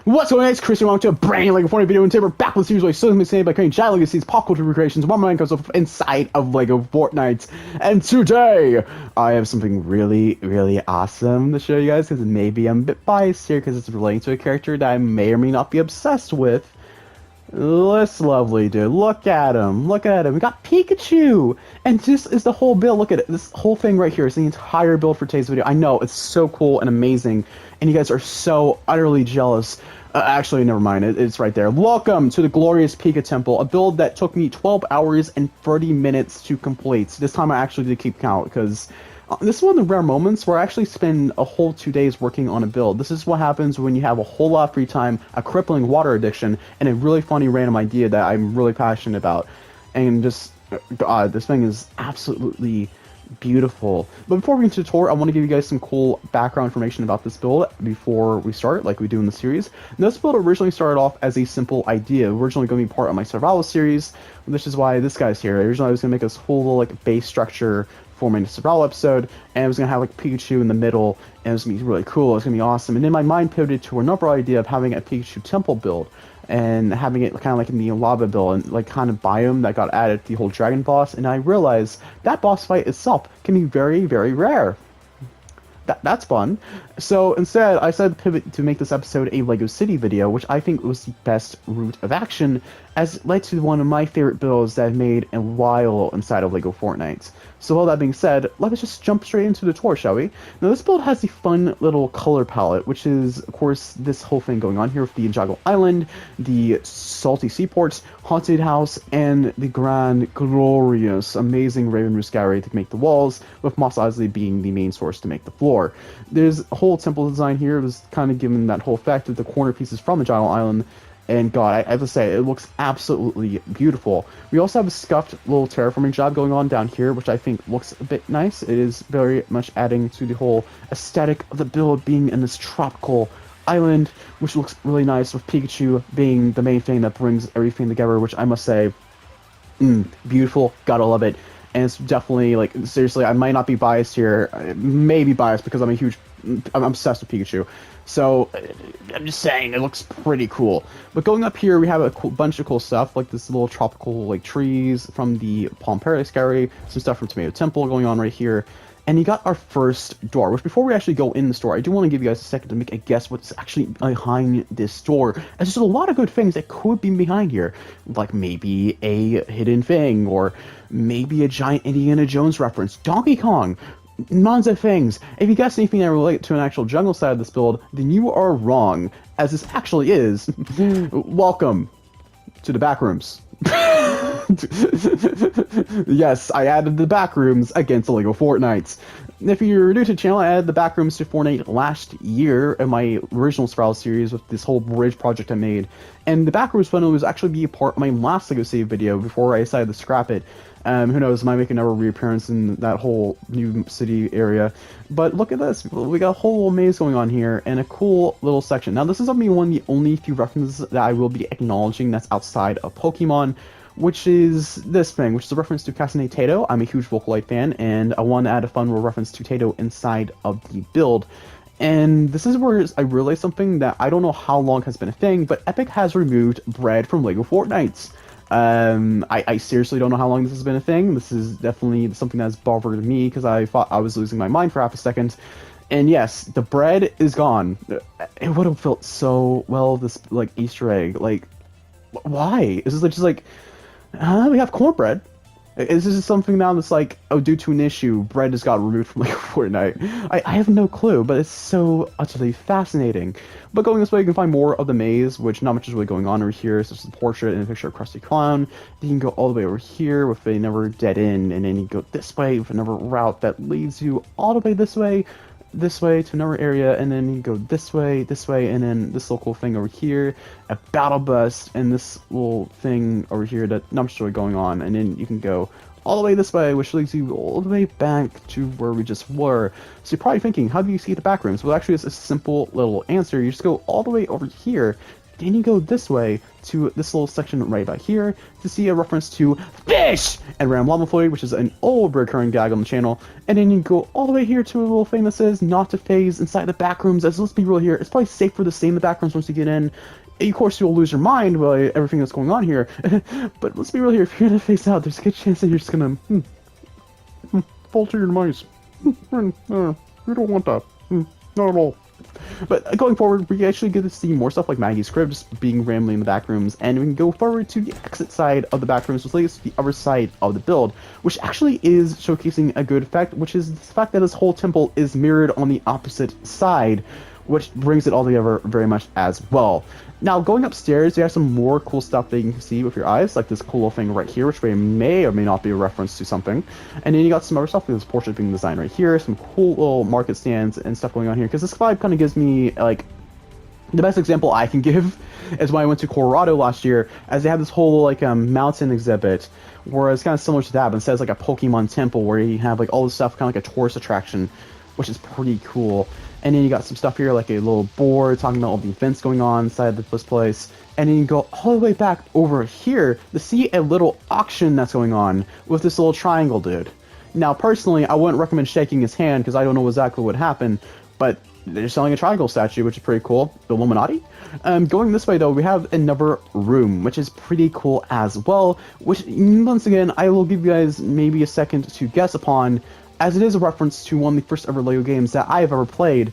What's going on? It's Chris and welcome to a brand new Lego Fortnite video. And today we're back with the series where I still made by creating giant legacies, pop culture recreations, one mind comes up inside of Lego Fortnite. And today, I have something really awesome to show you guys, because maybe I'm a bit biased here because it's relating to a character that I may or may not be obsessed with. This lovely dude. Look at him. Look at him. We got Pikachu! And this is the whole build. Look at it. This whole thing right here is the entire build for today's video. I know, it's so cool and amazing. And you guys are so utterly jealous. Actually, never mind. It's right there. Welcome to the glorious Pika Temple. A build that took me 12 hours and 30 minutes to complete. This time I actually did keep count because this is one of the rare moments where I actually spend a whole 2 days working on a build. This is what happens when you have a whole lot of free time, a crippling water addiction, and a really funny random idea that I'm really passionate about. And just, God, this thing is absolutely beautiful. But before we get into the tour, I want to give you guys some cool background information about this build before we start, like we do in the series. Now, this build originally started off as a simple idea, originally going to be part of my survival series, which is why this guy's here. Originally, I was going to make this whole little, like, base structure for my survival episode, and I was going to have, like, Pikachu in the middle, and it was going to be really cool, it was going to be awesome. And then my mind pivoted to another idea of having a Pikachu temple build, and having it kind of like in the lava build and like kind of biome that got added to the whole dragon boss, and I realized that boss fight itself can be very rare. That's fun. So instead, I decided to pivot to make this episode a Lego City video, which I think was the best route of action, as it led to one of my favorite builds that I've made in a while inside of Lego Fortnite. So all that being said, let's just jump straight into the tour, shall we? Now, this build has the fun little color palette, which is, of course, this whole thing going on here with the Jago Island, the salty seaports, haunted house, and the grand, glorious, amazing Raven Roost Gallery to make the walls, with Moss Isley being the main source to make the floor. There's a whole temple design here. It was kind of given that whole effect with the corner pieces from the Jago Island. And God, I have to say, it looks absolutely beautiful. We also have a scuffed little terraforming job going on down here, which I think looks a bit nice. It is very much adding to the whole aesthetic of the build being in this tropical island, which looks really nice, with Pikachu being the main thing that brings everything together, which I must say, beautiful, gotta love it. And it's definitely, like, seriously, I might not be biased here. I may be biased because I'm obsessed with Pikachu. So, I'm just saying, it looks pretty cool. But going up here, we have a bunch of cool stuff, like this little tropical, like, trees from the Palm Paradise Gallery, some stuff from Tomato Temple going on right here. And you got our first door, which before we actually go in the store, I do want to give you guys a second to make a guess what's actually behind this door. And there's a lot of good things that could be behind here, like maybe a hidden thing, or maybe a giant Indiana Jones reference, Donkey Kong, tons of things. If you guess anything that relate to an actual jungle side of this build, then you are wrong, as this actually is. Welcome to the back rooms. Yes, I added the back rooms against Lego Fortnite. If you're new to the channel, I added the back rooms to Fortnite last year in my original Spiral series with this whole bridge project I made. And the back rooms funnel was actually be a part of my last Lego City video before I decided to scrap it. Who knows, might make another reappearance in that whole new city area. But look at this, we got a whole little maze going on here, and a cool little section. Now, this is going to be one of the only few references that I will be acknowledging that's outside of Pokemon, which is this thing, which is a reference to Cassidy Tato. I'm a huge Vocaloid fan, and I want to add a fun little reference to Tato inside of the build. And this is where I realized something that I don't know how long has been a thing, but Epic has removed bread from Lego Fortnite. I seriously don't know how long this has been a thing. This is definitely something that's bothered me, because I thought I was losing my mind for half a second. And yes, the bread is gone. It would have felt so well, this, like, Easter egg. Like, why? Is this just like, we have cornbread? Is this something now that's like, oh, due to an issue, bread just got removed from, like, Fortnite? I have no clue, but it's so utterly fascinating. But going this way, you can find more of the maze, which not much is really going on over here. So it's a portrait and a picture of Krusty Clown. Then you can go all the way over here with another dead end, and then you go this way with another route that leads you all the way this way to another area, and then you go this way, and then this little cool thing over here, a battle bus, and this little thing over here that not much really going on, and then you can go all the way this way, which leads you all the way back to where we just were. So you're probably thinking, how do you see the back rooms? Well, actually, it's a simple little answer. You just go all the way over here, Then you go this way to this little section right about here to see a reference to fish and random lava floating, which is an old recurring gag on the channel. And then you go all the way here to a little thing that says not to phase inside the back rooms. As let's be real here, it's probably safer to stay in the back rooms once you get in. Of course, you'll lose your mind by everything that's going on here. But let's be real here, if you're gonna face out, there's a good chance that you're just gonna fall to your demise. You don't want that. Not at all. But going forward, we actually get to see more stuff like Maggie's crib just being randomly in the back rooms, and we can go forward to the exit side of the back rooms, which leads to the other side of the build, which actually is showcasing a good effect, which is the fact that this whole temple is mirrored on the opposite side, which brings it all together very much as well. Now, going upstairs, you have some more cool stuff that you can see with your eyes, like this cool little thing right here, which may or may not be a reference to something. And then you got some other stuff, like this portrait being designed right here, some cool little market stands and stuff going on here, because this vibe kind of gives me, like, the best example I can give is when I went to Colorado last year, as they have this whole, like, mountain exhibit, where it's kind of similar to that, but instead it's like a Pokemon temple, where you have, like, all this stuff, kind of like a tourist attraction, which is pretty cool. And then you got some stuff here, like a little board talking about all the events going on inside this place. And then you go all the way back over here to see a little auction that's going on with this little triangle dude. Now, personally, I wouldn't recommend shaking his hand because I don't know exactly what happened, but they're selling a triangle statue, which is pretty cool. The Illuminati. Going this way, though, we have another room, which is pretty cool as well, which, once again, I will give you guys maybe a second to guess upon, as it is a reference to one of the first ever LEGO games that I have ever played.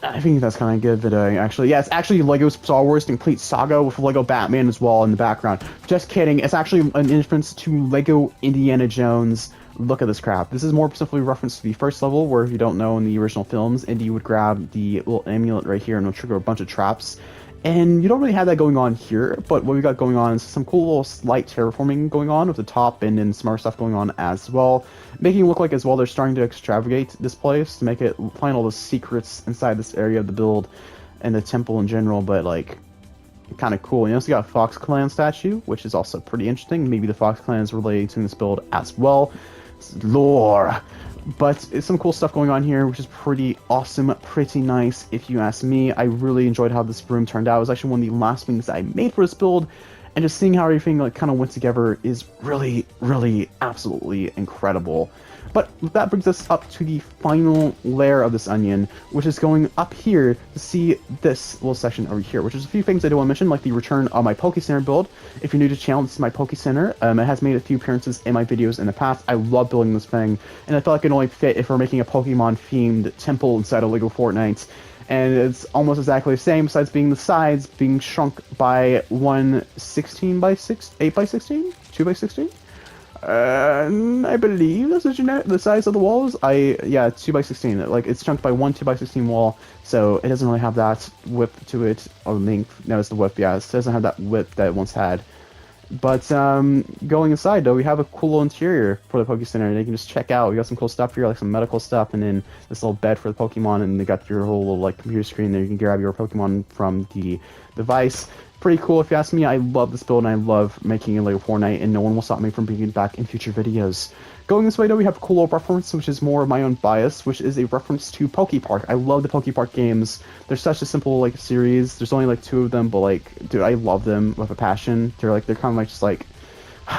I think that's kind of good video, actually. Yeah, it's actually Lego Star Wars Complete Saga with Lego Batman as well in the background. Just kidding. It's actually an inference to Lego Indiana Jones. Look at this crap. This is more specifically reference to the first level, where if you don't know in the original films, Indy would grab the little amulet right here and it'll trigger a bunch of traps. And you don't really have that going on here, but what we got going on is some cool little slight terraforming going on with the top and then some other stuff going on as well, making it look like as well they're starting to extravagate this place to make it find all the secrets inside this area of the build and the temple in general, but like kind of cool. You also got a Fox Clan statue, which is also pretty interesting. Maybe the Fox Clan is related to this build as well. It's lore. But it's some cool stuff going on here, which is pretty awesome, pretty nice, if you ask me. I really enjoyed how this room turned out. It was actually one of the last things that I made for this build, and just seeing how everything like kind of went together is really, really absolutely incredible. But that brings us up to the final layer of this onion, which is going up here to see this little section over here, which is a few things I do want to mention, like the return of my Poke Center build. If you're new to the channel, this is my Poke Center. It has made a few appearances in my videos in the past. I love building this thing, and I felt like it only fit if we're making a Pokemon-themed temple inside of Lego Fortnite. And it's almost exactly the same, besides being the sides being shrunk by 16 by 6, 8 by 16, 2 by 16. I believe that's the size of the walls. Yeah, 2 by 16. Like, it's chunked by one 2 by 16 wall, so it doesn't really have that width to it, or length. No, it's the width. Yeah, it doesn't have that width that it once had. But going inside, though, we have a cool little interior for the Poke Center, and you can just check out. We got some cool stuff here, like some medical stuff, and then this little bed for the Pokemon, and they got your whole little like computer screen there. You can grab your Pokemon from the device. Pretty cool, if you ask me. I love this build, and I love making a Lego Fortnite, and no one will stop me from bringing it back in future videos. Going this way, though, we have a cool little reference, which is more of my own bias, which is a reference to Poke Park. I love the Poke Park games. They're such a simple, like, series. There's only, like, 2 of them, but, like, dude, I love them with a passion. They're kind of, like, just, like,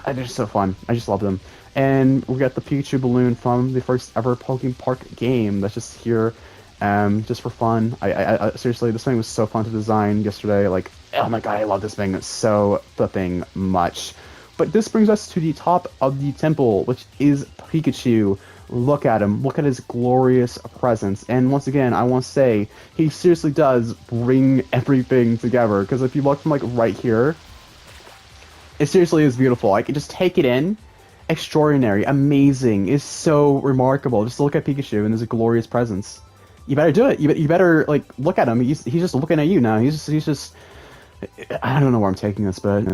they're just so fun. I just love them. And we got the Pikachu balloon from the first ever Poke Park game that's just here, just for fun. I seriously, this thing was so fun to design yesterday. Like, oh my god, I love this thing so flipping much. But this brings us to the top of the temple, which is Pikachu. Look at him. Look at his glorious presence. And once again, I want to say, he seriously does bring everything together. Because if you look from, like, right here, it seriously is beautiful. I can just take it in. Extraordinary. Amazing. It's so remarkable. Just look at Pikachu and his glorious presence. You better do it. You better, like, look at him. He's just looking at you now. He's just I don't know where I'm taking this, but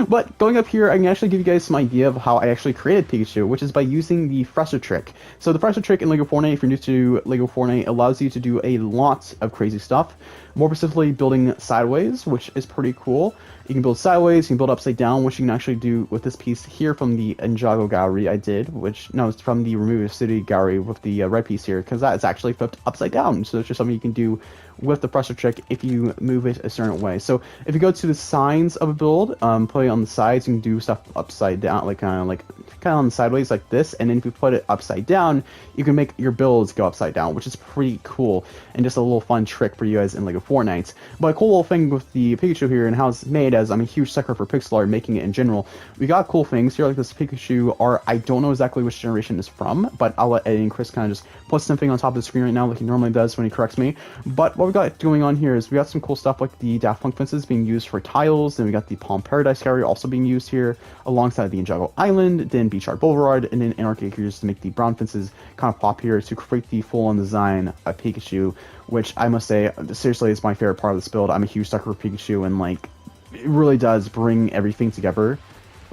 but going up here, I can actually give you guys some idea of how I actually created Pikachu, which is by using the Fresher trick. So the Fresher trick in Lego Fortnite, if you're new to Lego Fortnite, allows you to do a lot of crazy stuff. More specifically, building sideways, which is pretty cool. You can build sideways, you can build upside down, which you can actually do with this piece here from the Ninjago gallery I did, which, no, it's from the Remove City gallery with the red piece here, because that is actually flipped upside down. So it's just something you can do with the pressure trick if you move it a certain way. So if you go to the sides of a build, put it on the sides, you can do stuff upside down, like kind of on the sideways like this, and then if you put it upside down, you can make your builds go upside down, which is pretty cool, and just a little fun trick for you guys in Lego Fortnite. But a cool little thing with the Pikachu here and how it's made, as I'm a huge sucker for pixel art, making it in general, we got cool things here, like this Pikachu art. I don't know exactly which generation it's from, but I'll let Eddie and Chris kind of just put something on top of the screen right now like he normally does when he corrects me. But what we got going on here is we got some cool stuff like the Daft Punk fences being used for tiles, then we got the Palm Paradise gallery also being used here alongside the Ninjago Island, then Beachard Boulevard, and then Anarchy Acres to make the brown fences kind of pop here to create the full-on design of Pikachu, which I must say, seriously, is my favorite part of this build. I'm a huge sucker for Pikachu, and like, it really does bring everything together.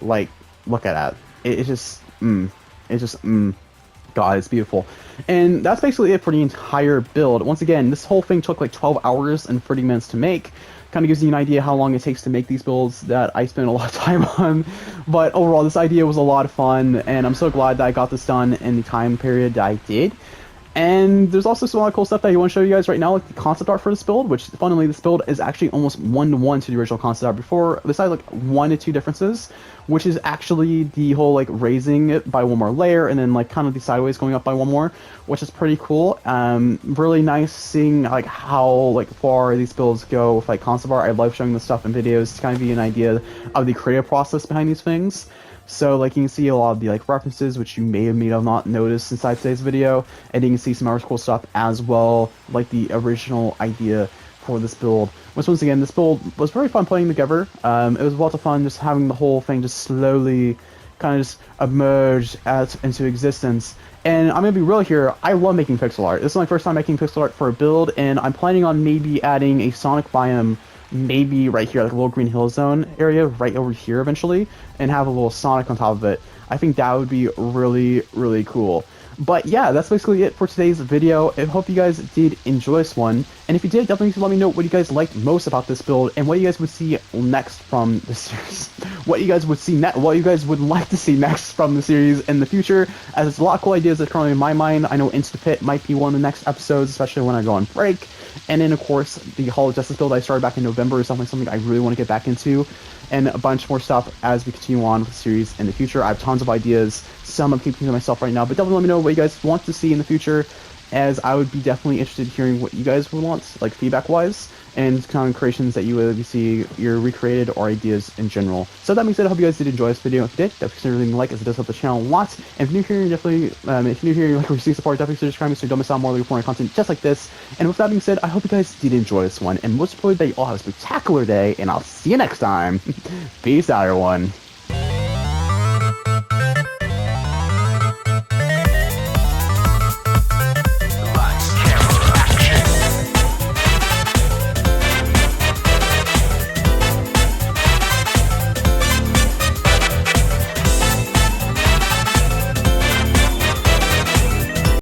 Like, look at that. It's just, God, it's beautiful. And that's basically it for the entire build. Once again, this whole thing took like 12 hours and 30 minutes to make. Kind of gives you an idea how long it takes to make these builds that I spent a lot of time on. But overall, this idea was a lot of fun, and I'm so glad that I got this done in the time period that I did. And there's also some other cool stuff that I want to show you guys right now, like the concept art for this build, which, funnily, this build is actually almost 1-to-1 to the original concept art before. This had like 1 to 2 differences, which is actually the whole like raising it by 1 more layer and then like kind of the sideways going up by 1 more, which is pretty cool. Really nice seeing like how like far these builds go with like concept art. I love showing this stuff in videos to kind of be an idea of the creative process behind these things. So like you can see a lot of the like references which you may have not noticed inside today's video, and you can see some other cool stuff as well, like the original idea for this build. Which once again, this build was very fun playing together. It was a lot of fun just having the whole thing just slowly kind of just emerge into existence. And I'm gonna be real here, I love making pixel art. This is my first time making pixel art for a build, and I'm planning on maybe adding a Sonic biome maybe right here, like a little green hill zone area right over here eventually, and have a little Sonic on top of it. I think that would be really, really cool. But yeah, that's basically it for today's video. I hope you guys did enjoy this one, and if you did, definitely let me know what you guys liked most about this build and what you guys would see next from the series. What you guys would like to see next from the series in the future, as it's a lot of cool ideas that are currently in my mind. I know Into the Pit might be one of the next episodes, especially when I go on break. And then, of course, the Hall of Justice build I started back in November is something I really want to get back into, and a bunch more stuff as we continue on with the series in the future. I have tons of ideas. Some I'm keeping to myself right now, but definitely let me know what you guys want to see in the future, as I would be definitely interested in hearing what you guys would want, like feedback-wise, and kind of creations that you would see your recreated or ideas in general. So that being said, I hope you guys did enjoy this video. If you did, definitely consider leaving a like, as it does help the channel a lot. And if you're new here, definitely, if you're new here, you like receiving support, definitely consider subscribing so you don't miss out more Lego Fortnite content just like this. And with that being said, I hope you guys did enjoy this one, and most importantly, that you all have a spectacular day, and I'll see you next time. Peace out, everyone.